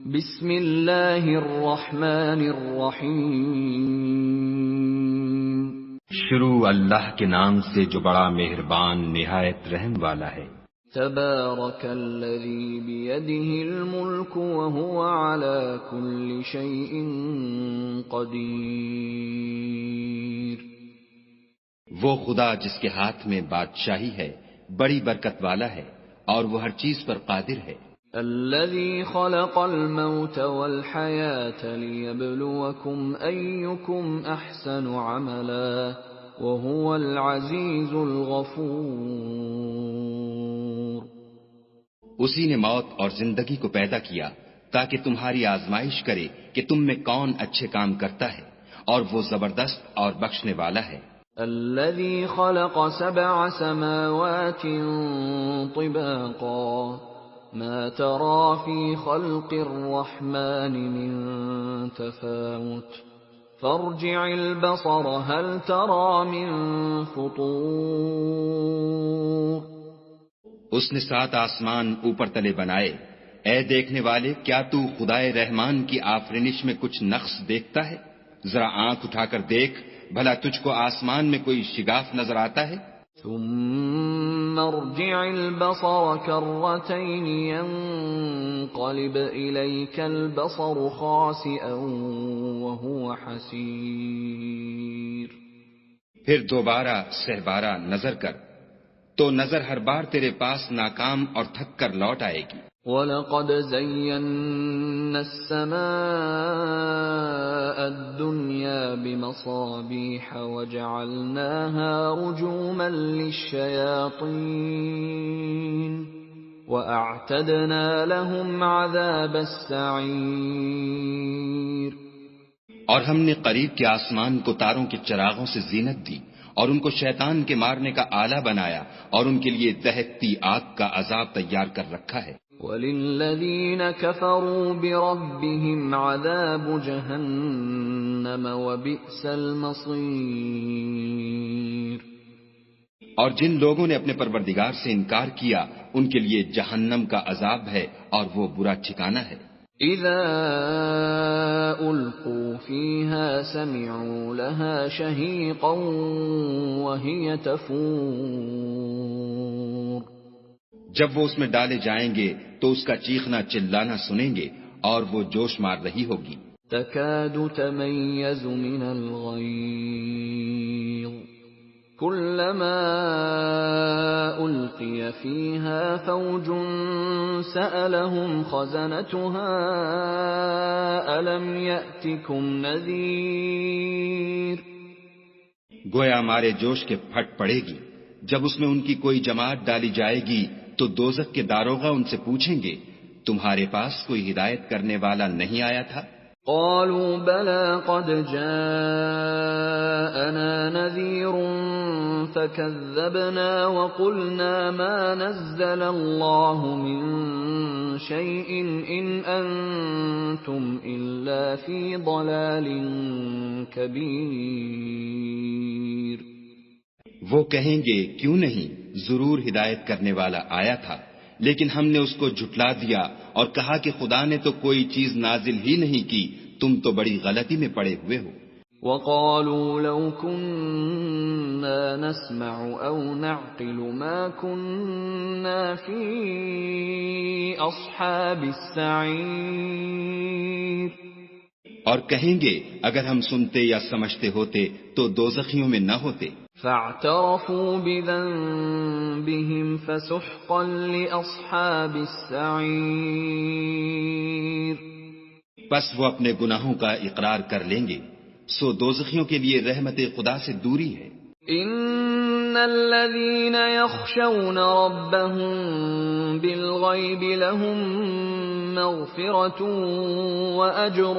بسم اللہ الرحمن الرحیم۔ شروع اللہ کے نام سے جو بڑا مہربان نہایت رحم والا ہے۔ تبارک الذی بیدہ الملک وہو علی کل شیء قدیر۔ وہ خدا جس کے ہاتھ میں بادشاہی ہے بڑی برکت والا ہے اور وہ ہر چیز پر قادر ہے۔ الذي خلق الموت والحياة ليبلوكم أيكم أحسن عملا وهو العزيز الغفور۔ اسی نے موت اور زندگی کو پیدا کیا تاکہ تمہاری آزمائش کرے کہ تم میں کون اچھے کام کرتا ہے، اور وہ زبردست اور بخشنے والا ہے۔ الذي خلق 7 سماوات طباقا ما ترى في خلق الرحمن من تفاوت فارجع البصر هل ترى من فطور۔ اس نے 7 آسمان اوپر تلے بنائے، اے دیکھنے والے کیا تو خدائے رحمان کی آفرینش میں کچھ نقص دیکھتا ہے؟ ذرا آنکھ اٹھا کر دیکھ، بھلا تجھ کو آسمان میں کوئی شگاف نظر آتا ہے؟ ثم ارجع البصر كرتين ينقلب إليك البصر خاسئا وهو حسير۔ پھر دوبارہ سہبارہ نظر کر تو نظر ہر بار تیرے پاس ناکام اور تھک کر لوٹ آئے گی۔ وَلَقَدْ زَيَّنَّا السَّمَاءَ الدُّنْيَا بِمَصَابِيحَ وَجَعَلْنَاهَا رُجُومًا لِلشَّيَاطِينِ وَأَعْتَدْنَا لَهُمْ عَذَابَ السَّعِيرِ۔ اور ہم نے قریب کے آسمان کو تاروں کے چراغوں سے زینت دی اور ان کو شیطان کے مارنے کا آلہ بنایا اور ان کے لیے دہکتی آگ کا عذاب تیار کر رکھا ہے۔ وَلِلَّذِينَ كَفَرُوا بِرَبِّهِمْ عَذَابُ جَهَنَّمَ وَبِئْسَ الْمَصِيرُ۔ اور جن لوگوں نے اپنے پروردگار سے انکار کیا ان کے لیے جہنم کا عذاب ہے اور وہ برا ٹھکانہ ہے۔ اِذَا أُلْقُوا فِيهَا سَمِعُوا لَهَا شَهِيقًا وَهِيَ تَفُورُ۔ جب وہ اس میں ڈالے جائیں گے تو اس کا چیخنا چلانا سنیں گے اور وہ جوش مار رہی ہوگی۔ تَكَادُ تَمَيَّزُ مِنَ الْغَيْظِ كُلَّمَا أُلْقِيَ فِيهَا فَوْجٌ سَأَلَهُمْ خَزَنَتُهَا أَلَمْ يَأْتِكُمْ نَذِيرٌ۔ گویا مارے جوش کے پھٹ پڑے گی جب اس میں ان کی کوئی جماعت ڈالی جائے گی تو دوزخ کے داروغہ ان سے پوچھیں گے تمہارے پاس کوئی ہدایت کرنے والا نہیں آیا تھا؟ قالوا بلى قد جاءنا نذير فكذبنا وقلنا ما نزل الله من شيء إن أنتم إلا في ضلال كبير۔ وہ کہیں گے کیوں نہیں، ضرور ہدایت کرنے والا آیا تھا، لیکن ہم نے اس کو جھٹلا دیا اور کہا کہ خدا نے تو کوئی چیز نازل ہی نہیں کی، تم تو بڑی غلطی میں پڑے ہوئے ہو۔ وَقَالُوا لَوْ كُنَّا نَسْمَعُ أَوْ نَعْقِلُ مَا كُنَّا فِي أَصْحَابِ السَّعِيرِ۔ اور کہیں گے اگر ہم سنتے یا سمجھتے ہوتے تو دوزخیوں میں نہ ہوتے۔ فَاعْتَرَفُوا بِذَنبِهِمْ فَسُحْقًا لِأَصْحَابِ السَّعِيرِ۔ پس وہ اپنے گناہوں کا اقرار کر لیں گے، سو دوزخیوں کے لیے رحمت خدا سے دوری ہے۔ ان الذين يخشون ربهم بالغيب لهم مغفرة واجر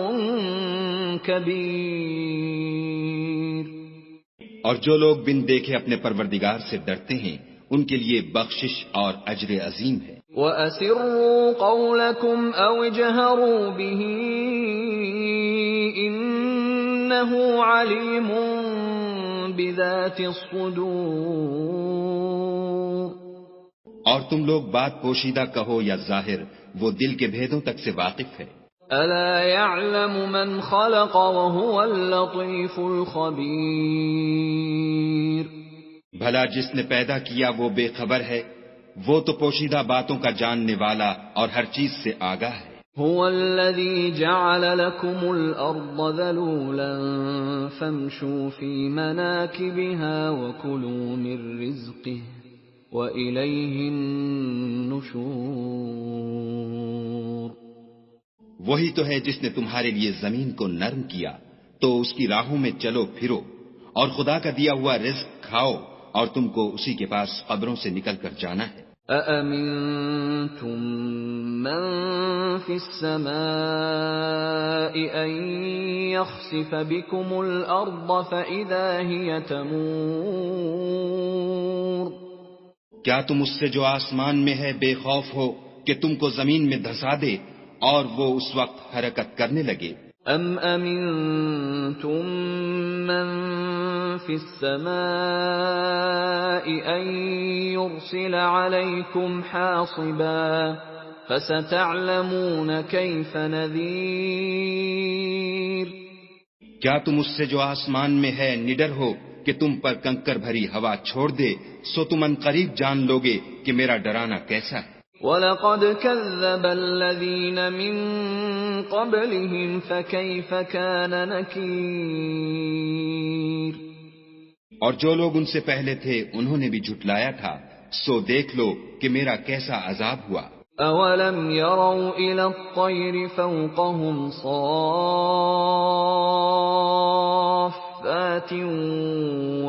كبير۔ اور جو لوگ بن دیکھے اپنے پروردگار سے ڈرتے ہیں ان کے لیے بخشش اور اجر عظیم ہے۔ وَأَسِرُّوا قَوْلَكُمْ أَوْ اجْهَرُوا بِهِ إِنَّهُ عَلِيمٌ بِذَاتِ الصُّدُورِ۔ اور تم لوگ بات پوشیدہ کہو یا ظاہر، وہ دل کے بھیدوں تک سے واقف ہے۔ ألا يعلم من خلق وهو اللطيف الخبير. بھلا جس نے پیدا کیا وہ بے خبر ہے، وہ تو پوشیدہ باتوں کا جاننے والا اور ہر چیز سے آگاہ ہے. هو الذي جعل لكم الأرض ذلولا فامشوا في مناكبها وكلوا من رزقه وإليه النشور. وہی تو ہے جس نے تمہارے لیے زمین کو نرم کیا تو اس کی راہوں میں چلو پھرو اور خدا کا دیا ہوا رزق کھاؤ اور تم کو اسی کے پاس قبروں سے نکل کر جانا ہے. أَأَمِنْتُمْ مَنْ فِي السَّمَاءِ أَنْ يَخْسِفَ بِكُمُ الْأَرْضَ فَإِذَا هِيَ تَمُورُ. کیا تم اس سے جو آسمان میں ہے بے خوف ہو کہ تم کو زمین میں دھسا دے اور وہ اس وقت حرکت کرنے لگے؟ أَمْ أَمِنْتُمْ مَنْ فِي السَّمَاءِ أَنْ يُرْسِلَ عَلَيْكُمْ حَاصِبًا فَسَتَعْلَمُونَ كَيْفَ نَذِيرٌ. کیا تم اس سے جو آسمان میں ہے نڈر ہو کہ تم پر کنکر بھری ہوا چھوڑ دے، سو تم ان قریب جان لوگے کہ میرا ڈرانا کیسا ہے. وَلَقَدْ كَذَّبَ الَّذِينَ مِن قَبْلِهِمْ فَكَيْفَ كَانَ نَكِيرٌ. اور جو لوگ ان سے پہلے تھے انہوں نے بھی جھٹلایا تھا، سو دیکھ لو کہ میرا کیسا عذاب ہوا. أَوَلَمْ يَرَوْا إِلَى الطَّيْرِ فَوْقَهُمْ صَافَّاتٍ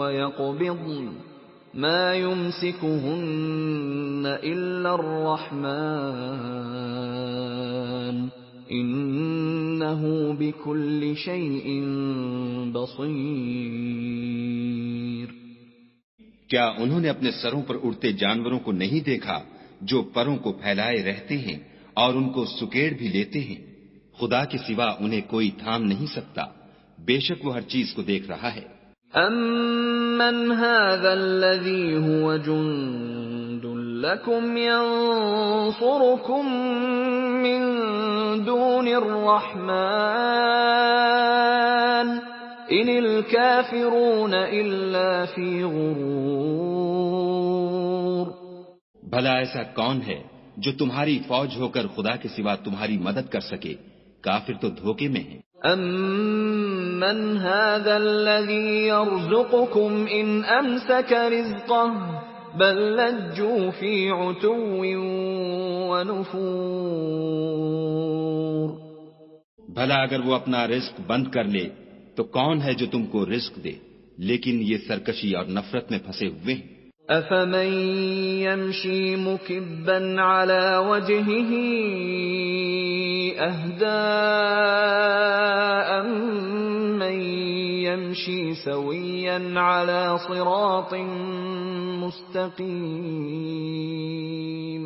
وَيَقْبِضْنَ مَا يُمْسِكُهُنَّ إِلَّا الرَّحْمَنُ إِنَّهُ بِكُلِّ شَيْءٍ بَصِيرٌ. کیا انہوں نے اپنے سروں پر اڑتے جانوروں کو نہیں دیکھا جو پروں کو پھیلائے رہتے ہیں اور ان کو سکیڑ بھی لیتے ہیں؟ خدا کے سوا انہیں کوئی تھام نہیں سکتا، بے شک وہ ہر چیز کو دیکھ رہا ہے. أَمَّنْ هَذَا الَّذِي هُوَ جُنْدٌ لَكُمْ يَنْصُرُكُمْ مِنْ دُونِ الرَّحْمَنِ إِنِ الْكَافِرُونَ إِلَّا فِي غُرُورٍ. بھلا ایسا کون ہے جو تمہاری فوج ہو کر خدا کے سوا تمہاری مدد کر سکے؟ کافر تو دھوکے میں ہیں. أَمَّنْ هَذَا الَّذِي يَرْزُقُكُمْ إِنْ أَمْسَكَ رِزْقَهُ بَلْ لَجُّوا فِي عُتُوٍّ وَنُفُورٍ. بھلا اگر وہ اپنا رزق بند کر لے تو کون ہے جو تم کو رزق دے؟ لیکن یہ سرکشی اور نفرت میں پھنسے ہوئے ہیں. أَفَمَن يَمْشِي مُكِبًّا عَلَى وَجْهِهِ أَهْدَىٰ أَمَّن يَمْشِي سَوِيًّا عَلَى صِرَاطٍ مُسْتَقِيمٍ.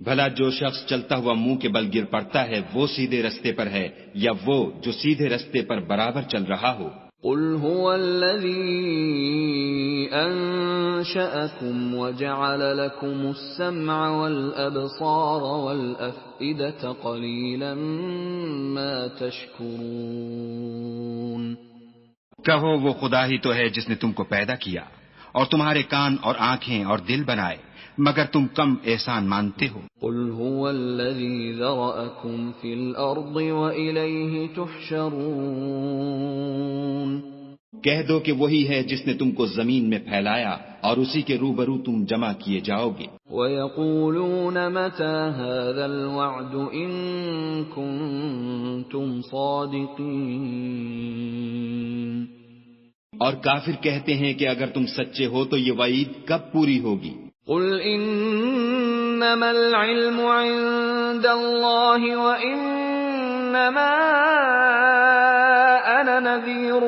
بھلا جو شخص چلتا ہوا منہ کے بل گر پڑتا ہے وہ سیدھے رستے پر ہے یا وہ جو سیدھے رستے پر برابر چل رہا ہو؟ قُلْ هُوَ الَّذِي أَنشَأَكُمْ وَجَعَلَ لَكُمُ السَّمْعَ وَالْأَبْصَارَ وَالْأَفْئِدَةَ قَلِيلًا مَا تَشْكُرُونَ. کہو وہ خدا ہی تو ہے جس نے تم کو پیدا کیا اور تمہارے کان اور آنکھیں اور دل بنائے، مگر تم کم احسان مانتے ہو. قُلْ هُوَ الَّذِي ذَرَأَكُمْ فِي الْأَرْضِ وَإِلَيْهِ تُحْشَرُونَ. کہہ دو کہ وہی ہے جس نے تم کو زمین میں پھیلایا اور اسی کے روبرو تم جمع کیے جاؤ گے. وَيَقُولُونَ مَتَى هَذَا الْوَعْدُ إِن كُنتُمْ صَادِقِينَ. اور کافر کہتے ہیں کہ اگر تم سچے ہو تو یہ وعید کب پوری ہوگی؟ قُلْ إِنَّمَا الْعِلْمُ عِندَ اللَّهِ وَإِنَّمَا أَنَا نَذِيرٌ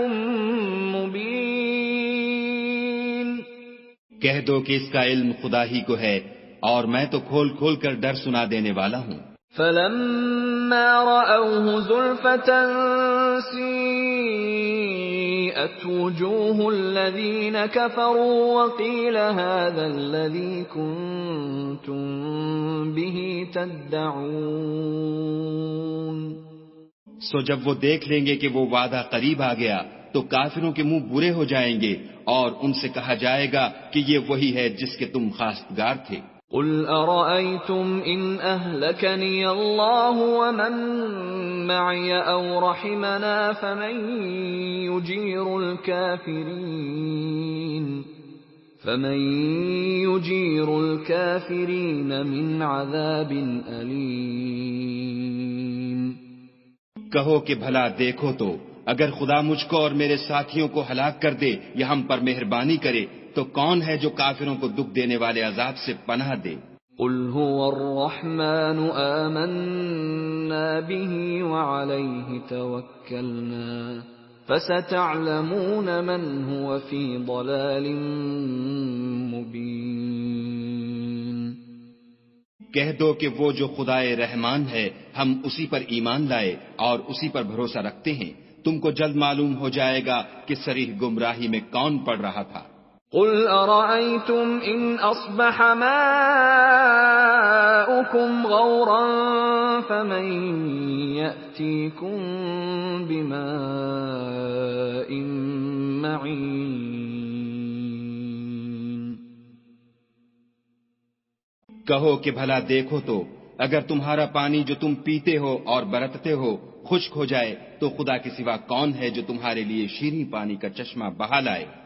مُبِينٌ. کہہ دو کہ اس کا علم خدا ہی کو ہے اور میں تو کھول کھول کر ڈر سنا دینے والا ہوں. فَلَمَّا رَأَوْهُ زُلْفَةً سِيئَتْ وُجُوهُ الَّذِينَ كَفَرُوا وَقِيلَ هَذَا الَّذِي كُنتُم بِهِ تَدَّعُونَ. سو جب وہ دیکھ لیں گے کہ وہ وعدہ قریب آ گیا تو کافروں کے منہ برے ہو جائیں گے اور ان سے کہا جائے گا کہ یہ وہی ہے جس کے تم خواستگار تھے۔ قل ارأيتم ان اهلكني الله ومن معي او رحمنا فمن يجير الكافرين من عذاب أليم۔ کہو کہ بھلا دیکھو تو اگر خدا مجھ کو اور میرے ساتھیوں کو ہلاک کر دے یا ہم پر مہربانی کرے تو کون ہے جو کافروں کو دکھ دینے والے عذاب سے پناہ دے؟ قل هو الرحمن آمنا به وعليه توكلنا فستعلمون من هو في ضلال مبين۔ کہہ دو کہ وہ جو خدائے رحمان ہے ہم اسی پر ایمان لائے اور اسی پر بھروسہ رکھتے ہیں، تم کو جلد معلوم ہو جائے گا کہ صریح گمراہی میں کون پڑ رہا تھا۔ قل ارأيتم ان اصبح ماؤكم غورا فمن يأتيكم بماء معين۔ کہو کہ بھلا دیکھو تو اگر تمہارا پانی جو تم پیتے ہو اور برتتے ہو خشک ہو جائے تو خدا کے سوا کون ہے جو تمہارے لیے شیریں پانی کا چشمہ بہا لائے؟